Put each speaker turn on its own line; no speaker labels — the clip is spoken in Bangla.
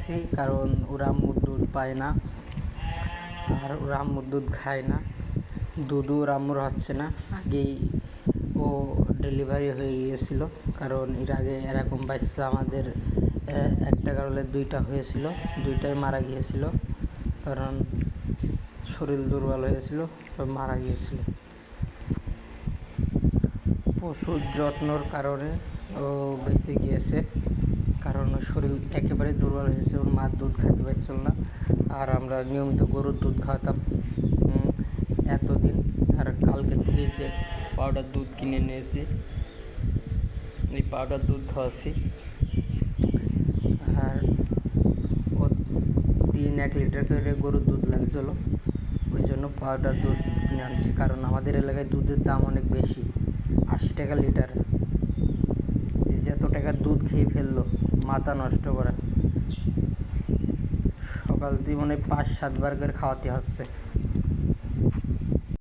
আছি, কারণ ওরা আম্মুর দুধ পায় না আর ওরা আম্মুর দুধ খায় না। দুধও ওর আম্মুর হচ্ছে না। আগেই ও ডেলিভারি হয়ে গিয়েছিল, কারণ এর আগে এরকম বাচ্চা আমাদের একটা কারণে দুইটা হয়েছিল, দুইটাই মারা গিয়েছিল, কারণ শরীর দুর্বল হয়েছিল, মারা গিয়েছিল। পশুর যত্নর কারণে ও বেঁচে গিয়েছে, কারণ ওর শরীর একেবারে দুর্বল হয়েছে, ওর মার দুধ খাইতে পারছিল না। আর আমরা নিয়মিত গরুর দুধ খাওয়াতাম এতদিন। আর কালকে থেকে যে পাউডার দুধ কিনে নিয়েছি, এই পাউডার দুধ খাওয়াচ্ছি। আর ও দিন 1 লিটার করে গরুর দুধ লাগছিল, ওই জন্য পাউডার দুধ কিনে আনছি। কারণ আমাদের এলাকায় দুধের দাম অনেক বেশি, 80 টাকা লিটার। এই যে এত টাকার দুধ খেয়ে ফেললো, মাথা নষ্ট করা। সকাল দিয়ে 5-7 বার করে খাওয়াতে হচ্ছে।